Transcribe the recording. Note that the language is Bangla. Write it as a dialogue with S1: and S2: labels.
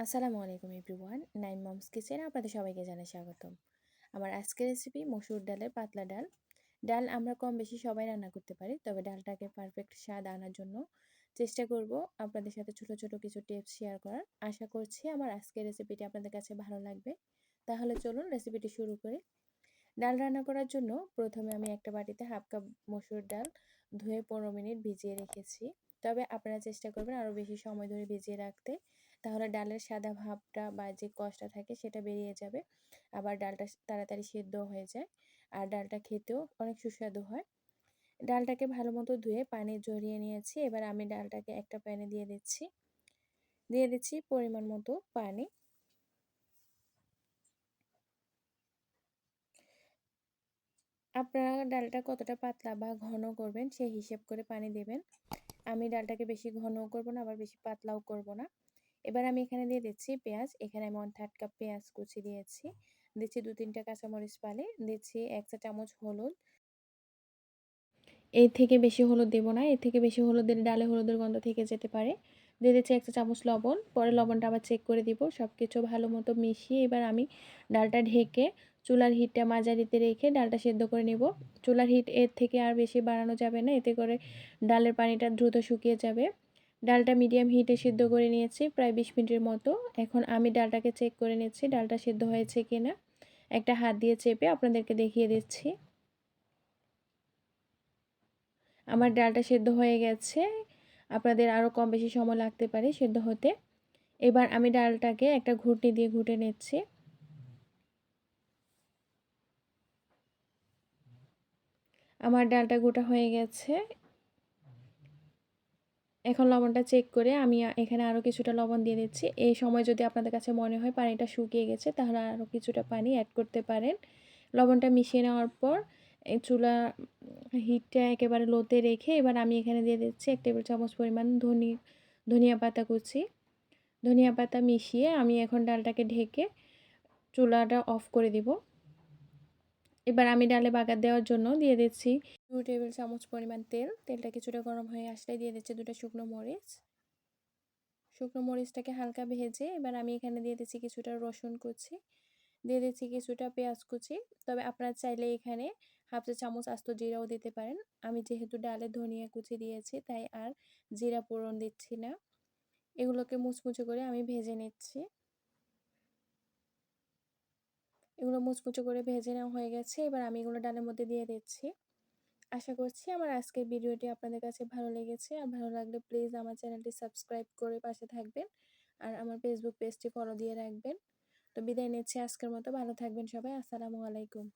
S1: আসসালামু আলাইকুম এভরিওয়ান। নাইম মমস কিচেনে আপনাদের সবাইকে জানাই স্বাগতম। আমার আজকের রেসিপি মসুর ডালের পাতলা ডাল। ডাল আমরা কম বেশি সবাই রান্না করতে পারি, তবে ডালটাকে পারফেক্ট স্বাদ আনার জন্য চেষ্টা করব আপনাদের সাথে ছোট ছোট কিছু টিপস শেয়ার করার। আশা করছি আমার আজকের রেসিপিটি আপনাদের কাছে ভালো লাগবে। তাহলে চলুন রেসিপিটি শুরু করি। ডাল রান্না করার জন্য প্রথমে আমি একটা বাটিতে হাফ কাপ মসুর ডাল ধুয়ে 15 মিনিট ভিজিয়ে রেখেছি। তবে আপনারা চেষ্টা করবেন আরও বেশি সময় ধরে ভিজিয়ে রাখতে, তাহলে ডালের সাদা ভাবটা বা যে কষটা থাকে সেটা বেরিয়ে যাবে। আবার ডালটা তাড়াতাড়ি সেদ্ধ হয়ে যায়, আর ডালটা খেতেও অনেক সুস্বাদু হয়। ডালটাকে ভালো মতো ধুয়ে পানি ঝরিয়ে নিয়েছি। এবার আমি ডালটাকে একটা প্যানে দিয়ে দিচ্ছি পরিমাণ মতো পানি। আপনারা ডালটা কতটা পাতলা বা ঘন করবেন সেই হিসেব করে পানি দেবেন। আমি ডালটাকে বেশি ঘনও করব না, আবার বেশি পাতলাও করব না। এবার আমি এখানে দিয়ে দিচ্ছি পেঁয়াজ। এখানে আমি 1/3 কাপ পেঁয়াজ কুচি দিয়েছি। দিচ্ছি 2-3টা কাঁচামরিচ ফালি, দিচ্ছি 1 চা চামচ হলুদ। এর থেকে বেশি হলুদ দেব না, এর থেকে বেশি হলুদ দিলে ডালে হলুদের গন্ধ থেকে যেতে পারে। দিয়ে দিচ্ছি 1 চা চামচ লবণ, পরে লবণটা আবার চেক করে দিব। সব কিছু ভালো মতো মিশিয়ে এবার আমি ডালটা ঢেকে চুলার হিটটা মাঝারিতে রেখে ডালটা সেদ্ধ করে নেব। চুলার হিট এর থেকে আর বেশি বাড়ানো যাবে না, এতে করে ডালের পানিটা দ্রুত শুকিয়ে যাবে। ডালটা মিডিয়াম হিটে সিদ্ধ করে নিয়েছি প্রায় 20 মিনিটের মতো। এখন আমি ডালটাকে চেক করে নিচ্ছি ডালটা সেদ্ধ হয়েছে কিনা। একটা হাত দিয়ে চেপে আপনাদেরকে দেখিয়ে দিচ্ছি। আমার ডালটা সেদ্ধ হয়ে গেছে। আপনাদের আরও কম বেশি সময় লাগতে পারে সেদ্ধ হতে। এবার আমি ডালটাকে একটা ঘুটনি দিয়ে ঘুটে নিচ্ছি। আমার ডালটা গোটা হয়ে গেছে। এখন লবণটা চেক করে আমি এখানে আরও কিছুটা লবণ দিয়ে দিচ্ছি। এই সময় যদি আপনাদের কাছে মনে হয় পানিটা শুকিয়ে গেছে, তাহলে আরও কিছুটা পানি অ্যাড করতে পারেন। লবণটা মিশিয়ে নেওয়ার পর এই চুলা হিটটা একেবারে লোতে রেখে এবার আমি এখানে দিয়ে দিচ্ছি 1 টেবিল চামচ পরিমাণ ধনিয়া পাতা কুচি। ধনিয়া পাতা মিশিয়ে আমি এখন ডালটাকে ঢেকে চুলাটা অফ করে দিব। এবার আমি ডালে বাগার দেওয়ার জন্য দিয়ে দিচ্ছি 2 টেবিল চামচ পরিমাণ তেল। তেলটা কিছুটা গরম হয়ে আসলে দিয়ে দিচ্ছি 2টা শুকনো মরিচ। শুকনো মরিচটাকে হালকা ভেজে এবার আমি এখানে দিয়ে দিচ্ছি কিছুটা রসুন কুচি, দিয়ে দিচ্ছি কিছুটা পেঁয়াজ কুচি। তবে আপনারা চাইলে এখানে হাফ চা চামচ আস্ত জিরাও দিতে পারেন। আমি যেহেতু ডালে ধনিয়া কুচি দিয়েছি তাই আর জিরা ফোড়ন দিচ্ছি না। এগুলোকে মুচমুচে করে আমি ভেজে নিচ্ছি। এগুলো মুচমুচে করে ভেজে নেওয়া হয়ে গেছে। এবার আমি এগুলো ডালের মধ্যে দিয়ে দিচ্ছি। আশা করছি আমার আজকের ভিডিওটি আপনাদের কাছে ভালো লেগেছে। আর ভালো লাগলে প্লিজ আমার চ্যানেলটি সাবস্ক্রাইব করে পাশে থাকবেন। আর আমার ফেসবুক পেজটি ফলো দিয়ে রাখবেন। তো বিদায় নিচ্ছি আজকের মতো। ভালো থাকবেন সবাই। আসসালামু আলাইকুম।